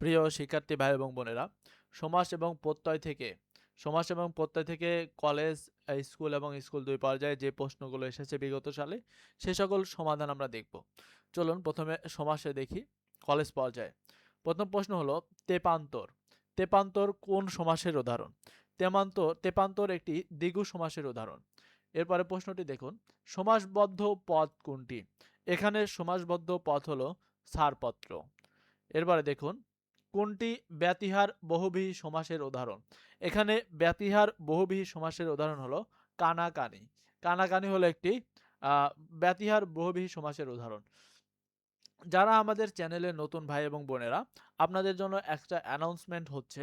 প্রিয় শিক্ষার্থী ভাই এবং বোনেরা, সমাস এবং প্রত্যয় থেকে কলেজ, স্কুল এবং স্কুল ২ পর্যায়ে যে প্রশ্নগুলো এসেছে বিগত সালে, সে সকল সমাধান আমরা দেখব। চলুন প্রথমে সমাসে দেখি কলেজ পর্যায়ে। প্রথম প্রশ্ন হলো তেপান্তর। তেপান্তর কোন সমাসের উদাহরণ? তেপান্তর একটি দ্বিগু সমাসের উদাহরণ। এরপরে প্রশ্নটি দেখুন, সমাসবদ্ধ পদ কোনটি? এখানে সমাসবদ্ধ পদ হলো ছাড়পত্র। এরপরে দেখুন, কোনটি ব্যতিহার বহুব্রীহি সমাসের উদাহরণ? এখানে ব্যতিহার বহুব্রীহি সমাসের উদাহরণ হলো কানাকানি। কানাকানি হলো একটি ব্যতিহার বহুব্রীহি সমাসের উদাহরণ। যারা আমাদের চ্যানেলে নতুন ভাই এবং বোনেরা, আপনাদের জন্য একটা অ্যানাউন্সমেন্ট হচ্ছে,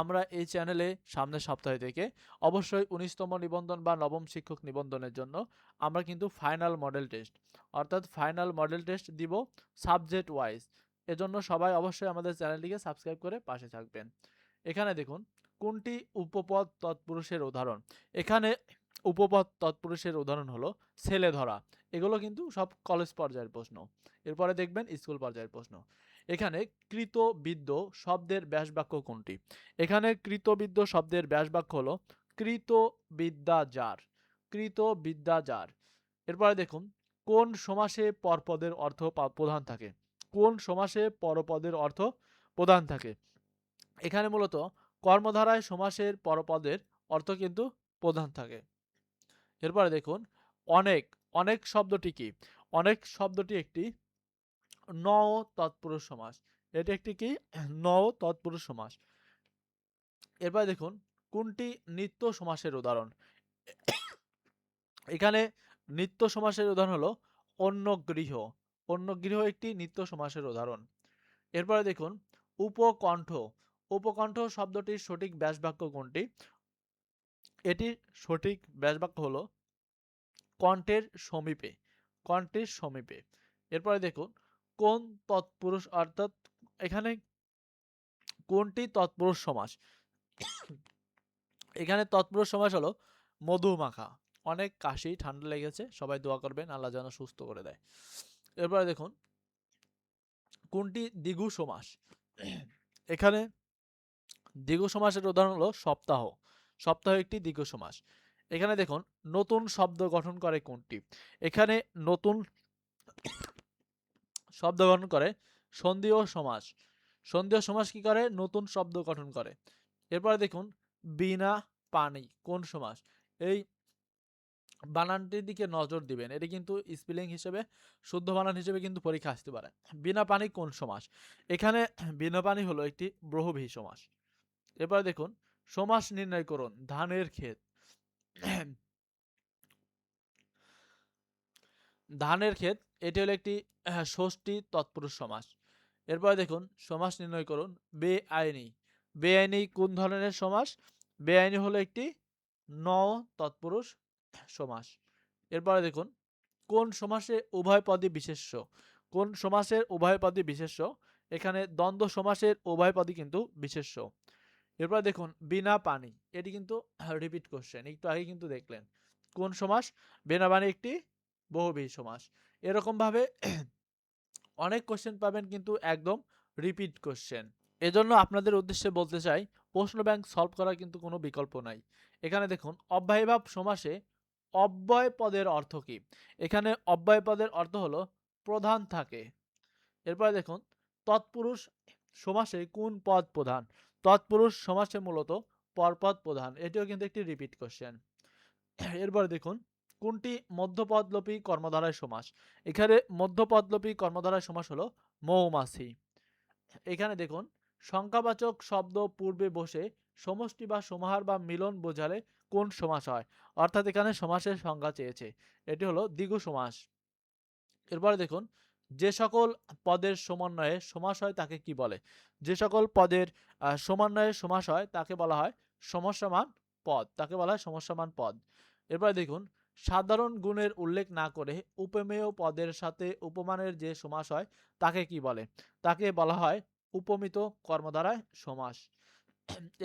আমরা এই চ্যানেলে সামনের সপ্তাহে থেকে অবশ্যই ১৯তম নিবন্ধন বা নবম শিক্ষক নিবন্ধনের জন্য আমরা কিন্তু ফাইনাল মডেল টেস্ট দিব সাবজেক্ট ওয়াইজ। এজন্য সবাই অবশ্যই আমাদের চ্যানেলটিকে সাবস্ক্রাইব করে পাশে থাকবেন। এখানে দেখুন, কোনটি উপপদ তৎপুরুষের উদাহরণ? এখানে উপপদ তৎপুরুষের উদাহরণ হলো ছেলে ধরা। এগুলো কিন্তু সব কলেজ পর্যায়ের প্রশ্ন। এরপরে দেখবেন স্কুল পর্যায়ের প্রশ্ন। এখানে কৃতবিদ্য শব্দের ব্যাসবাক্য কোনটি? এখানে কৃতবিদ্য শব্দের ব্যাসবাক্য হলো কৃতবিদ্যাজার। কৃতবিদ্যাজার। এরপরে দেখুন, কোন সমাসে পরপদের অর্থ প্রধান থাকে? কোন সমাসে পরপদের অর্থ প্রধান থাকে? এখানে মূলত কর্মধারায় সমাসের পরপদের অর্থ কিন্তু প্রধান থাকে। এরপরে দেখুন, অনেক। অনেক শব্দটি কি? অনেক শব্দটি একটি নও তৎপুরুষ সমাস। এটি একটি কি? নও তৎপুরুষ সমাস। এরপরে দেখুন, কোনটি নিত্য সমাসের উদাহরণ? এখানে নিত্য সমাসের উদাহরণ হলো অন্যগৃহ। অন্যগৃহ একটি নিত্য সমাসের উদাহরণ। এরপরে দেখুন, উপকণ্ঠ। উপকণ্ঠ শব্দটির সঠিক ব্যাসবাক্য কোনটি? এটির সঠিক ব্যাসবাক্য হলো কণ্ঠের সমীপে। কণ্ঠের সমীপে। এরপরে দেখুন, কোন তৎপুরুষ, অর্থাৎ এখানে কোনটি তৎপুরুষ সমাস? এখানে তৎপুরুষ সমাস হলো মধুমাখা। অনেক কাশি, ঠান্ডা লেগেছে, সবাই দোয়া করবেন আল্লাহ যেন সুস্থ করে দেয়। এরপরে দেখুন, কোনটি দ্বিগু সমাস? এখানে দ্বিগু সমাসের উদাহরণ হলো সপ্তাহ। সপ্তাহ একটি দ্বিগু সমাস। এখানে দেখুন, নতুন শব্দ গঠন করে কোনটি? এখানে নতুন শব্দ গঠন করে সন্ধিও সমাস। সন্ধিও সমাস কি করে? নতুন শব্দ গঠন করে। এরপরে দেখুন, বিনা পানি কোন সমাস? এই বানানটির দিকে নজর দিবেন, এটি কিন্তু স্পেলিং হিসেবে শুদ্ধ বানান হিসেবে কিন্তু পরীক্ষা আসতে পারে। বিনা পানি কোন সমাস? এখানে বিনা পানি হলো একটি বহুব্রীহি সমাস। এরপরে দেখুন, সমাস নির্ণয় করুন। ধানের ক্ষেত। ধানের ক্ষেত এটি হলো একটি ষষ্ঠী তৎপুরুষ সমাস। এরপরে দেখুন, সমাস নির্ণয় করুন। বেআইনি। বেআইনি কোন ধরনের সমাস? বেআইনি হলো একটি নও তৎপুরুষ সমাস। এরপরে দেখুন, কোন সমাসে উভয় পদই বিশেষ্য? কোন সমাসের উভয় পদই বিশেষ্য? এখানে দ্বন্দ্ব সমাসের উভয় পদই কিন্তু বিশেষ্য। এরপর দেখুন, বিনা পানি। এটি কিন্তু রিপিট কোশ্চেন, একটু আগে কিন্তু দেখলেন। কোন সমাস? বিনা পানি একটি বহুব্রীহি সমাস। এরকম ভাবে অনেক কোশ্চেন পাবেন, কিন্তু একদম রিপিট কোশ্চেন। এজন্য আপনাদের উদ্দেশ্যে বলতে চাই, প্রশ্ন ব্যাংক সলভ করার কিন্তু কোনো বিকল্প নাই। এখানে দেখুন, অব্যয়ভাব সমাসে অব্যয় পদের অর্থ কি? এখানে অব্যয় পদের অর্থ হলো প্রধান থাকে। এরপরে দেখুন, তৎপুরুষ সমাসে কোন পদ প্রধান? তৎপুরুষ সমাসে মূলত পরপদ প্রধান। এটিও কিন্তু একটি রিপিট কোশ্চেন। এরপরে দেখুন, কোনটি মধ্যপদলোপী কর্মধারয় সমাস? এখানে মধ্যপদলোপী কর্মধারয় সমাস হলো মৌমাছি। এখানে দেখুন, সংখ্যাবাচক শব্দ পূর্বে বসে সমষ্টি বা সমাহার বা মিলন বোঝালে কোন সমাস হয়? অর্থাৎ এখানে সমাসের সংজ্ঞা চেয়েছে, এটি হলো দ্বিগু সমাস। এরপরে দেখুন, যে সকল পদের সমন্বয়ে সমাস হয় তাকে কি বলে? যে সকল পদের সমন্বয়ে সমাস হয় তাকে বলা হয় সমস্যামান পদ। তাকে বলা হয় সমস্যামান পদ। এরপরে দেখুন, সাধারণ গুণের উল্লেখ না করে উপমেয় পদের সাথে উপমানের যে সমাস হয় তাকে কি বলে? তাকে বলা হয় উপমিত কর্মধারায় সমাস।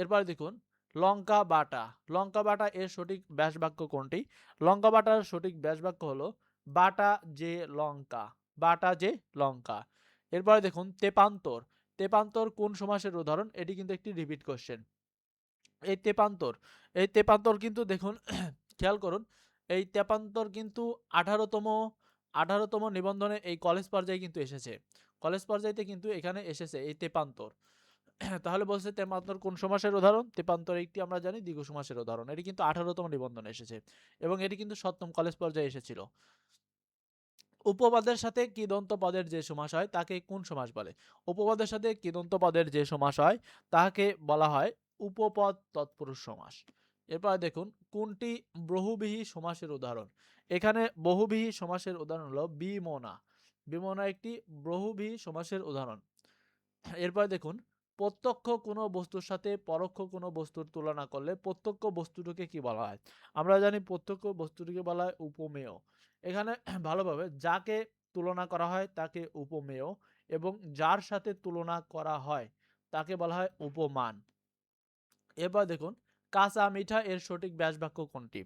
এরপরে দেখুন, লঙ্কা বাটা। লঙ্কা বাটা এর সঠিক ব্যাসবাক্য কোনটি? লঙ্কা বাটার সঠিক ব্যাসবাক্য হলো বাটা যে লঙ্কা। বাটা যে লঙ্কা। এরপরে দেখুন, তেপান্তর। তেপান্তর কোন সমাসের উদাহরণ? এটি কিন্তু একটি রিপিট কোশ্চেন। এই তেপান্তর কিন্তু দেখুন খেয়াল করুন, এই তেপান্তর কিন্তু 18তম নিবন্ধনে এই কলেজ পর্যায়ে কিন্তু এসেছে। কলেজ পর্যায়েতে কিন্তু এখানে এসেছে এই তেপান্তর। তাহলে বলছে তেপান্তর কোন সমাসের উদাহরণ? তেপান্তর একটি আমরা জানি দ্বিগু সমাসের উদাহরণ। এটি কিন্তু 18তম নিবন্ধনে এসেছে এবং এটি কিন্তু 7ম কলেজ পর্যায়ে এসেছিল। উপপদের সাথে কৃদন্ত পদের যে সমাস হয় তাকে কোন সমাস বলে? উপপদের সাথে কৃদন্ত পদের যে সমাস হয় তাকে বলা হয় উপপদ তৎপুরুষ সমাস। এরপর দেখুন কোনটি বহুব্রীহি সমাসের উদাহরণ? এখানে বহুব্রীহি সমাসের উদাহরণ হলো বিমনা। বিমনা একটি বহুব্রীহি সমাসের উদাহরণ। এরপর দেখুন প্রত্যক্ষ কোনো বস্তুর সাথে পরোক্ষ কোনো বস্তুর তুলনা করলে প্রত্যক্ষ বস্তুটিকে কি বলা হয়? আমরা জানি প্রত্যক্ষ বস্তুটিকে বলা হয় উপমেয়। এখানে ভালোভাবে যাকে তুলনা করা হয় তাকে উপমেয় এবং যার সাথে তুলনা করা হয় তাকে বলা হয় উপমান। এবার দেখুন কাঁচা মিঠা এর সঠিক ব্যাস বাক্য কোনটি?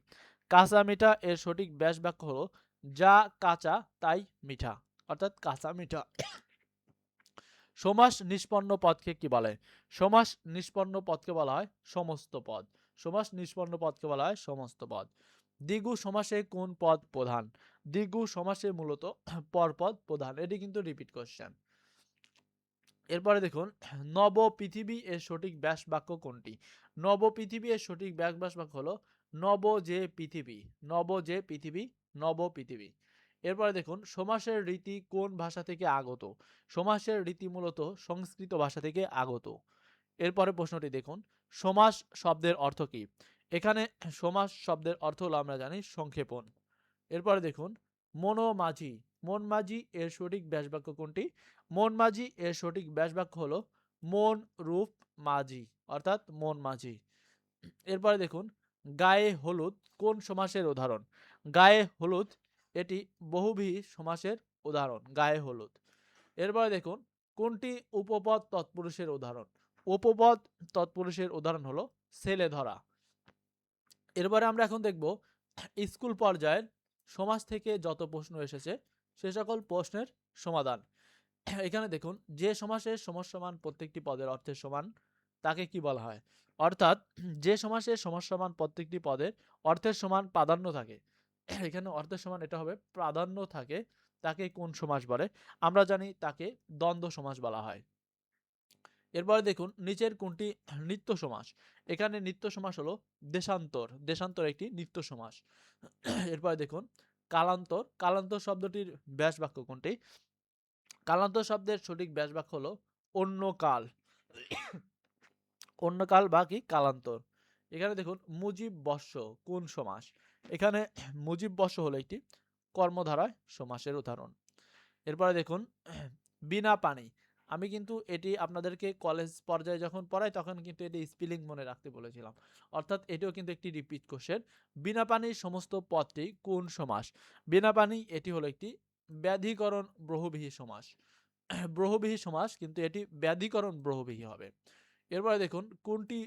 কাঁচা মিঠা এর সঠিক ব্যাস বাক্য হলো যা কাঁচা তাই মিঠা, অর্থাৎ কাঁচা মিঠা। সমাস নিষ্পন্ন পদকে কি বলে? সমাস নিষ্পন্ন পদকে বলা হয় সমস্ত পদ। সমাস নিষ্পন্ন পদকে বলা হয় সমস্ত পদ। দ্বিগু সমাসে কোন পদ প্রধান? দ্বিগু সমাসে মূলত পরপদ প্রধান। এটি কিন্তু রিপিট কোশ্চেন। এরপরে দেখুন নব পৃথিবী এর সঠিক ব্যাস বাক্য কোনটি? নব পৃথিবী এর সঠিক ব্যাস বাক্য হলো নব যে পৃথিবী। নব যে পৃথিবী, নব পৃথিবী। এরপরে দেখুন সমাসের রীতি কোন ভাষা থেকে আগত? সমাসের রীতি মূলত সংস্কৃত ভাষা থেকে আগত। এরপরে প্রশ্নটি দেখুন সমাস শব্দের অর্থ কি? এখানে সমাস শব্দের অর্থ হলো আমরা জানি সংক্ষেপণ। এরপরে দেখুন মনোমাঝি। মনমাঝি এর সঠিক ব্যাস বাক্য কোনটি? মনমাঝি এর সঠিক ব্যাস বাক্য হলো মন রূপ মাঝি, অর্থাৎ মন মাঝি। এরপরে দেখুন গায়ে হলুদ কোন সমাসের উদাহরণ? গায়ে হলুদ এটি বহুব্রীহি সমাসের উদাহরণ, গায়ে হলুদ। এরপরে দেখুন কোনটি উপপদ তৎপুরুষের উদাহরণ? উপপদ তৎপুরুষের উদাহরণ হলো ছেলে ধরা। এরপরে আমরা এখন দেখব স্কুল পর্যায়ের সমাজ থেকে যত প্রশ্ন এসেছে সে সকল প্রশ্নের সমাধান। এখানে দেখুন যে সমাসের সমাস সমান প্রত্যেকটি পদের অর্থের সমান তাকে কি বলা হয়? অর্থাৎ যে সমাসের সমাস সমান প্রত্যেকটি পদের অর্থের সমান প্রাধান্য থাকে, এখানে অর্থের সমান এটা হবে প্রাধান্য থাকে, তাকে কোন সমাস বলে? আমরা জানি তাকে দ্বন্দ্ব সমাস বলা হয়। এরপরে দেখুন নিচের কোনটি নিত্য সমাস? এখানে নিত্য সমাস হলো দেশান্তর। দেশান্তর একটি নিত্য সমাস। এরপরে দেখুন কালান্তর। কালান্তর শব্দটির ব্যাস বাক্য কোনটি? কালান্তর শব্দের সঠিক ব্যাস বাক্য হলো অন্য কাল। অন্য কাল বা কি কালান্তর। এখানে দেখুন মুজিব বর্ষ কোন সমাস? এখানে মুজিব বর্ষ হলো একটি কর্মধারায় সমাসের উদাহরণ। এরপরে দেখুন বিনা পানি। আমি কিন্তু এটি আপনাদেরকে কলেজ পর্যায়ে যখন পড়াই তখন কিন্তু এটি স্পেলিং মনে রাখতে বলেছিলাম, অর্থাৎ এটিও কিন্তু একটি রিপিট কোশ্চেন। বিনা পানির সমস্ত পদটি কোন সমাস? বিনা পানি এটি হলো একটি ব্যাধিকরণ বহুব্রীহি সমাস। বহুব্রীহি সমাস কিন্তু এটি ব্যাধিকরণ বহুব্রীহি হবে। এরপরে দেখুন কোনটি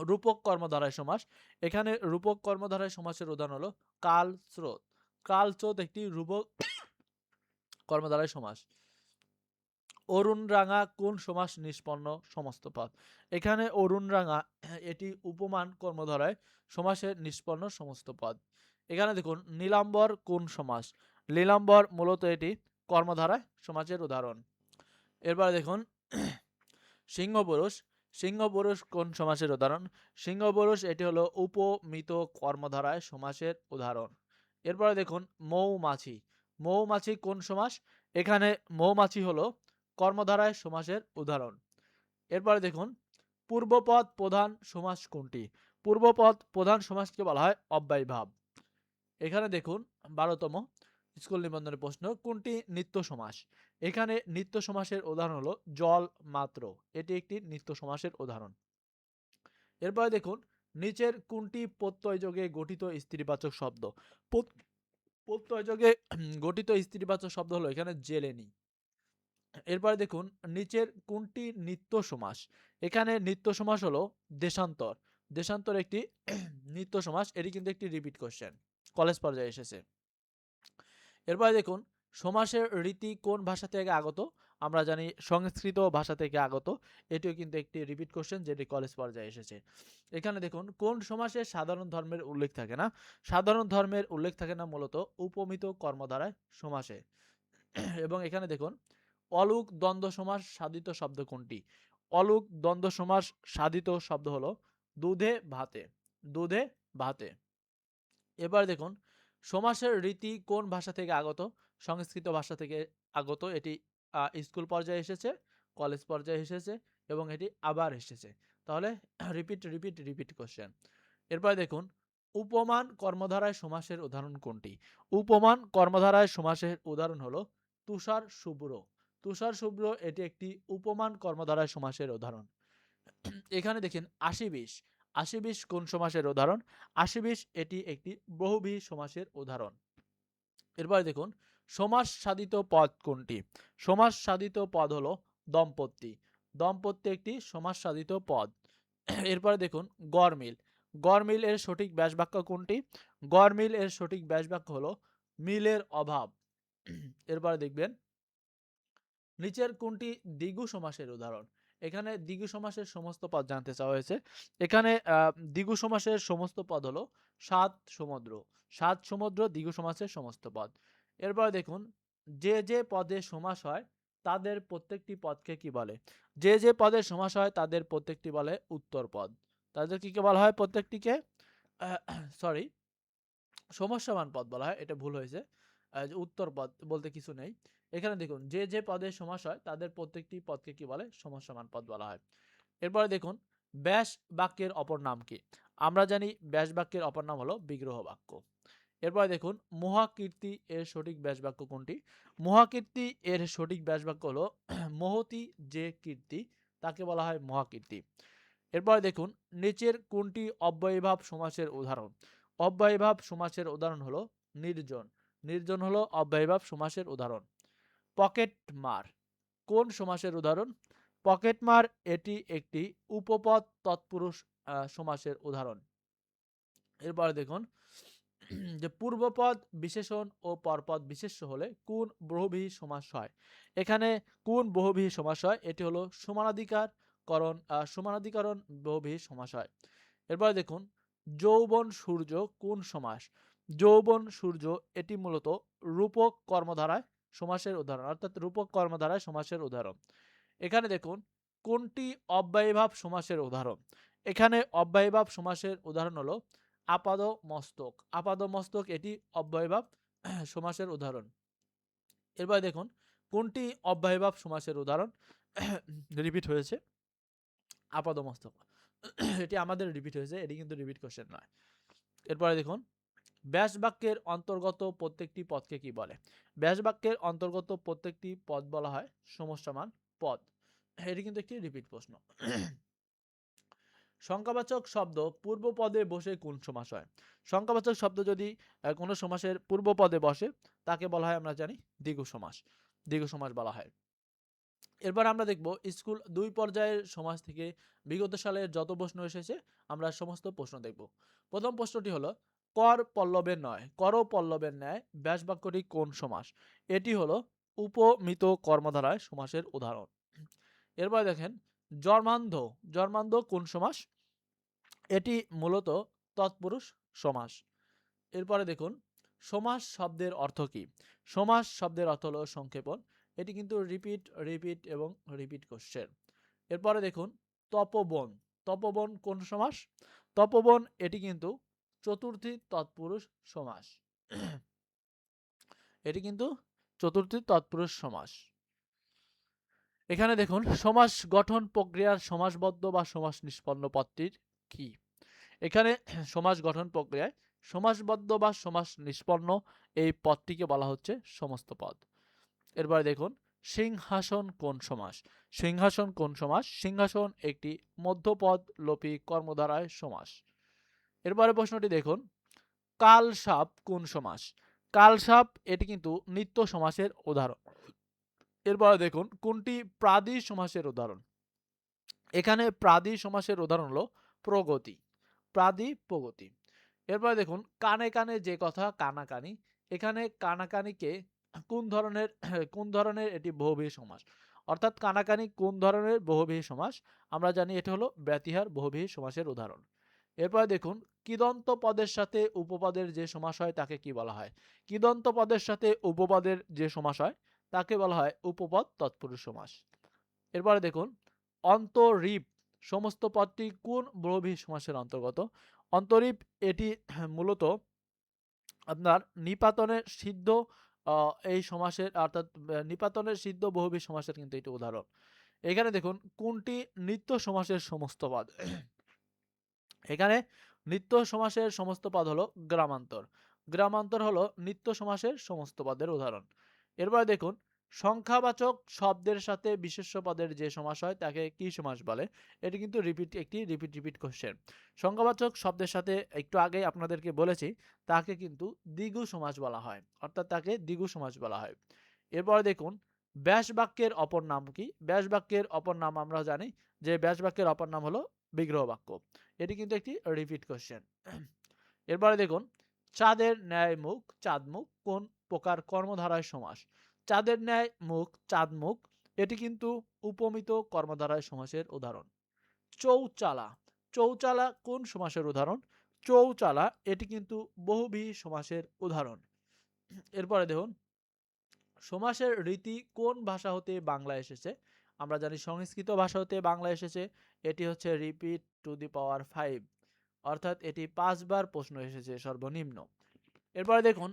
রূপক কর্মধারায় সমাস? এখানে রূপক কর্মধারায় সমাসের উদাহরণ হলো কাল স্রোত। কাল স্রোত একটি রূপক কর্মধারায় সমাস। অরুণ রাঙা কোন সমাস নিষ্পন্ন সমস্ত পদ? এখানে অরুণ রাঙা এটি উপমান কর্মধারায় সমাসের নিষ্পন্ন সমস্ত পদ। এখানে দেখুন নীলাম্বর কোন সমাস? নীলাম্বর মূলত এটি কর্মধারায় সমাসের উদাহরণ। এরপর দেখুন সিংহপুরুষ। সিংহপুরুষ কোন সমাসের উদাহরণ? সিংহপুরুষ এটি হলো উপমিত কর্মধারায় সমাসের উদাহরণ। এরপরে দেখুন মৌমাছি। মৌমাছি কোন সমাস? এখানে মৌমাছি হলো কর্মধারায় সমাসের উদাহরণ। এরপরে দেখুন পূর্বপদ প্রধান সমাস কোনটি? পূর্বপদ প্রধান সমাসকে বলা হয় অব্যয়ভাব। এখানে দেখুন 12তম স্কুল নিবন্ধনের প্রশ্ন কোনটি নিত্য সমাস? এখানে নিত্য সমাসের উদাহরণ হলো জল মাত্র, এটি একটি নিত্য সমাসের উদাহরণ। এরপরে দেখুন নিচের কোনটি প্রত্যয়যোগে গঠিত স্ত্রীবাচক শব্দ? প্রত্যয়যোগে গঠিত স্ত্রীবাচক শব্দ হলো এখানে জেলেনি। এরপরে দেখুন নিচের কোনটি নিত্য সমাস? এখানে নিত্য সমাস হলো দেশান্তর। দেশান্তর একটি নিত্য সমাস, এটি কিন্তু একটি রিপিট কোশ্চেন, কলেজ পর্যায়ে এসেছে। এরপরে দেখুন সমাসের রীতি কোন ভাষা থেকে আগত? আমরা জানি সংস্কৃত ভাষা থেকে আগত। এটিও কিন্তু একটি রিপিট কোশ্চেন, যেটি কলেজ পর্যায়ে এসেছে। এখানে দেখুন কোন সমাসে সাধারণ ধর্মের উল্লেখ থাকে না? সাধারণ ধর্মের উল্লেখ থাকে না মূলত উপমিত কর্মধারায় সমাসে। এবং এখানে দেখুন অলুক দ্বন্দ্ব সমাস সাধিত শব্দ কোনটি? অলুক দ্বন্দ্ব সমাস সাধিত শব্দ হলো দুধে ভাতে। দুধে ভাতে। এবার দেখুন সমাসের রীতি কোন ভাষা থেকে আগত? সংস্কৃত ভাষা থেকে আগত। এটি স্কুল পর্যায়ে এসেছে, কলেজ পর্যায়ে এসেছে এবং এটি আবার এসেছে। তাহলে রিপিট রিপিট রিপিট কোশ্চেন। এরপর দেখুন উপমান কর্মধারায় সমাসের উদাহরণ কোনটি? উপমান কর্মধারায় সমাসের উদাহরণ হলো তুষার শুভ্র। তুষার শুভ্র এটি একটি উপমান কর্মধারায় সমাসের উদাহরণ। এখানে দেখেন ৮০-২০। ৮০-২০ কোন সমাসের উদাহরণ? ৮০-২০ এটি একটি বহুব্রীহি সমাসের উদাহরণ। এরপর দেখুন সমাস সাধিত পদ কোনটি? সমাস সাধিত পদ হলো দম্পতি। দম্পতি একটি সমাস সাধিত পদ। এরপরে দেখুন গড়মিল। গড়মিল এর সঠিক ব্যাসবাক্য কোনটি? গড়মিল এর সঠিক ব্যাসবাক্য হলো মিলের অভাব। এরপরে দেখবেন নিচের কোনটি দ্বিগু সমাসের উদাহরণ? এখানে দ্বিগু সমাসের সমস্ত পদ জানতে চাওয়া হয়েছে। এখানে দ্বিগু সমাসের সমস্ত পদ হলো সাত সমুদ্র। সাত সমুদ্র দ্বিগু সমাসের সমস্ত পদ। এরপর দেখুন যে যে পদে সমাস হয় তাদের প্রত্যেকটি পদকে কি বলে? যে যে পদে সমাস হয় তাদের প্রত্যেকটি বলে উত্তর পদ। তাদের কি বলা হয়? প্রত্যেকটিকে সরি সমস্যাবান পদ বলা হয়। এটা ভুল হয়েছে। উত্তর পদ বলতে কিছু নেই। এখানে দেখুন যে যে পদে সমাস হয় তাদের প্রত্যেকটি পদকে কি বলে? সমস্যাবান পদ বলা হয়। এরপরে দেখুন ব্যাস বাক্যের অপর নাম কি? আমরা জানি ব্যাস বাক্যের অপর নাম হলো বিগ্রহ বাক্য। এরপরে দেখুন মহাকীর্তি এর সঠিক ব্যাস বাক্য কোনটি? মহাকীর্তি এর সঠিক ব্যাস বাক্য হলো মহতি যে কীর্তি তাকে বলা হয় মহাকীর্তি। এরপরে দেখুন নিচের কোনটি অব্যয়ীভাব সমাসের উদাহরণ? অব্যয়ীভাব সমাসের উদাহরণ হলো নির্জন। নির্জন হলো অব্যয়ীভাব সমাসের উদাহরণ। পকেট মার কোন সমাসের উদাহরণ? পকেট মার এটি একটি উপপদ তৎপুরুষ সমাসের উদাহরণ। এরপরে দেখুন যে পূর্বপদ বিশেষণ ও পরপদ বিশেষ্য হলে কোন বহুব্রীহি সমাস হয়? এখানে কোন বহুব্রীহি সমাস হয়? এটি হলো সমানাধিকরণ বহুব্রীহি সমাস হয়। এরপরে দেখুন যৌবন সূর্য কোন সমাস? যৌবন সূর্য এটি মূলত রূপক কর্মধারায় সমাসের উদাহরণ, অর্থাৎ রূপক কর্মধারায় সমাসের উদাহরণ। এখানে দেখুন কোনটি অব্যয়ীভাব সমাসের উদাহরণ? এখানে অব্যয়ীভাব সমাসের উদাহরণ হলো আপাদ মস্তক। আপাদ মস্তক এটি অব্যয়ীভাব সমাসের উদাহরণ। এরপর দেখুন কোনটি অব্যয়ীভাব সমাসের উদাহরণ? রিপিট হয়েছে আপাদ মস্তক। এটি আমাদের রিপিট হয়েছে, এটি কিন্তু রিপিট কোশ্চেন নয়। এরপরে দেখুন ব্যাস বাক্যের অন্তর্গত প্রত্যেকটি পদকে কি বলে? ব্যাস বাক্যের অন্তর্গত প্রত্যেকটি পদ বলা হয় সমস্যামান পদ। এটি কিন্তু একটি রিপিট প্রশ্ন। সংখ্যাবাচক শব্দ পূর্ব পদে বসে কোন সমাস হয়? সংখ্যাবাচক শব্দ যদি কোনো সমাসের পূর্ব পদে বসে তাকে বলা হয় আমরা জানি দ্বিগু সমাস। দ্বিগু সমাস বলা হয়। এরপর আমরা দেখব স্কুল ২ পর্যায়ের সমাস থেকে বিগত সালের যত প্রশ্ন এসেছে আমরা সমস্ত প্রশ্ন দেখব। প্রথম প্রশ্নটি হলো কর পল্লবের নয় কর পল্লবের ন্যায় ব্যাস বাক্যটি কোন সমাস? এটি হলো উপমিত কর্মধারায় সমাসের উদাহরণ। এরপর দেখেন জন্মান্ধ। জন্মান্ধ কোন সমাস? এটি মূলত তৎপুরুষ সমাস। এরপরে দেখুন সমাস শব্দের অর্থ কি? সমাস শব্দের অর্থ হলো সংক্ষেপণ। এটি কিন্তু রিপিট রিপিট এবং রিপিট কোশ্চেন। এরপরে দেখুন তপবন। তপবন কোন সমাস? তপবন এটি কিন্তু চতুর্থী তৎপুরুষ সমাস। এটি কিন্তু চতুর্থী তৎপুরুষ সমাস। এখানে দেখুন সমাস গঠন প্রক্রিয়ার সমাসবদ্ধ বা সমাস নিষ্পন্ন পদটির কি? এখানে সমাস গঠন প্রক্রিয়ায় সমাসবদ্ধ বা সমাস নিষ্পন্ন এই পদটিকে বলা হচ্ছে সমস্ত পদ। এরপরে দেখুন সিংহাসন কোন সমাস? সিংহাসন কোন সমাস? সিংহাসন একটি মধ্যপদ লোপী কর্মধারায় সমাস। এরপরে প্রশ্নটি দেখুন কালসাপ কোন সমাস? কালসাপ এটি কিন্তু নিত্য সমাসের উদাহরণ। এরপরে দেখুন কোনটি প্রাদি সমাসের উদাহরণ? এখানে প্রাদি সমাসের উদাহরণ হলো প্রগতি। প্রাদি প্রগতি। এরপরে দেখুন কানে কানে যে কথা কানাকানি। এখানে কানাকানিকে কোন ধরনের এটি বহুব্রীহি সমাস? অর্থাৎ কানাকানি কোন ধরনের বহুব্রীহি সমাস? আমরা জানি এটা হলো ব্যতিহার বহুব্রীহি সমাসের উদাহরণ। এরপরে দেখুন কৃদন্ত পদের সাথে উপপদের যে সমাস হয় তাকে কি বলা হয়? কৃদন্ত পদের সাথে উপপদের যে সমাস হয় তাকে বলা হয় উপপদ তৎপুরুষ সমাস। এরপরে দেখুন অন্তরীপ সমস্ত পদটি কোন বহুব্রীহি সমাসের অন্তর্গত? অন্তরীপ এটি মূলত আপনার নিপাতনের সিদ্ধ এই সমাসের অর্থাৎ নিপাতনের সিদ্ধ বহুব্রীহি সমাসের কিন্তু এটি উদাহরণ। এখানে দেখুন কোনটি নিত্য সমাসের সমস্ত পদ? এখানে নিত্য সমাসের সমস্ত পদ হলো গ্রামান্তর। গ্রামান্তর হলো নিত্য সমাসের সমস্ত পদের উদাহরণ। এরপরে দেখুন সংখ্যাবাচক শব্দের সাথে বিশেষ্য পদের যে সমাস হয় তাকে কি সমাস বলে? এটি কিন্তু একটি রিপিট কোশ্চেন। সংখ্যাবাচক শব্দের সাথে একটু আগেই আপনাদেরকে বলেছি তাকে কিন্তু দ্বিগু সমাস বলা হয়, অর্থাৎ তাকে দ্বিগু সমাস বলা হয়। এরপরে দেখুন ব্যাস বাক্যের অপর নাম কি? ব্যাস বাক্যের অপর নাম আমরা জানি যে ব্যাস বাক্যের অপর নাম হলো বিগ্রহ বাক্য। এটি কিন্তু একটি রিপিট কোশ্চেন। এরপরে দেখুন চাঁদের ন্যায় মুখ চাঁদ মুখ কোন প্রকার কর্মধারায় সমাস? চাঁদের ন্যায় মুখ চাঁদ মুখ এটি কিন্তু উপমিত কর্মধারায় সমাসের উদাহরণ। চৌচালা চৌচালা কোন সমাসের উদাহরণ? চৌচালা এটি কিন্তু বহুব্রীহি সমাসের উদাহরণ। এরপরে দেখুন সমাসের রীতি কোন ভাষা হতে বাংলা এসেছে? আমরা জানি সংস্কৃত ভাষা হতে বাংলা এসেছে। এটি হচ্ছে রিপিট টু দি পাওয়ার 5, অর্থাৎ এটি 5 বার প্রশ্ন এসেছে সর্বনিম্ন। এরপরে দেখুন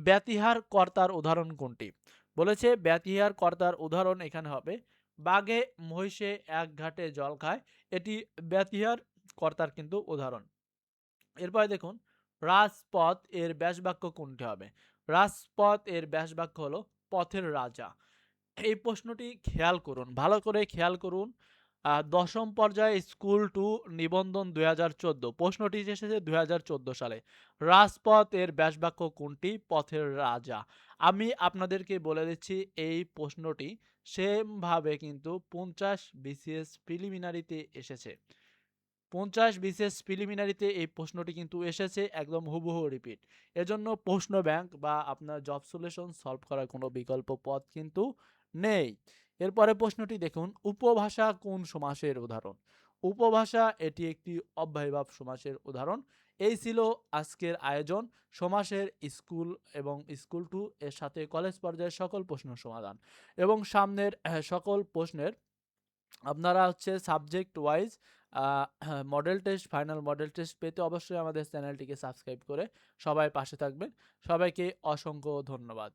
ব্যতিহার কর্তার উদাহরণ কোনটি? বলেছে ব্যতিহার কর্তার উদাহরণ এখানে হবে বাঘে মহিষে এক ঘাটে জল খায়, এটি ব্যতিহার কর্তার কিন্তু উদাহরণ। এরপরে দেখুন রাজপথ এর ব্যাসবাক্য কোনটি হবে? রাজপথ এর ব্যাসবাক্য হলো পথের রাজা। এই প্রশ্নটি খেয়াল করুন, ভালো করে খেয়াল করুন। দশম পর্যায়ে স্কুল টু নিবন্ধন 2014 প্রশ্নটি এসেছে 2014 সালে। রাজপথ এর ব্যাসবাক্য কোনটি? পথের রাজা। আমি আপনাদেরকে বলে দিচ্ছি এই প্রশ্নটি সেম ভাবে কিন্তু 50 বিসিএস প্রিলিমিনারিতে এসেছে। 50 বিসিএস প্রিলিমিনারিতে এই প্রশ্নটি কিন্তু এসেছে একদম হুবহু রিপিট। এজন্য প্রশ্ন ব্যাংক বা আপনার জব সলিউশন সলভ করার কোনো বিকল্প পথ কিন্তু নেই। এরপরে প্রশ্নটি দেখুন উপভাষা কোন সমাসের উদাহরণ? উপভাষা এটি একটি অব্যয়ভাব সমাসের উদাহরণ। এই ছিল আজকের আয়োজন সমাসের স্কুল এবং স্কুল টু এর সাথে কলেজ পর্যায়ের সকল প্রশ্ন সমাধান এবং সামনের সকল প্রশ্নের আপনারা হচ্ছে subject wise model test final model test পেতে অবশ্যই আমাদের চ্যানেলটিকে সাবস্ক্রাইব করে সবাই পাশে থাকবেন। সবাইকে অসংখ্য ধন্যবাদ।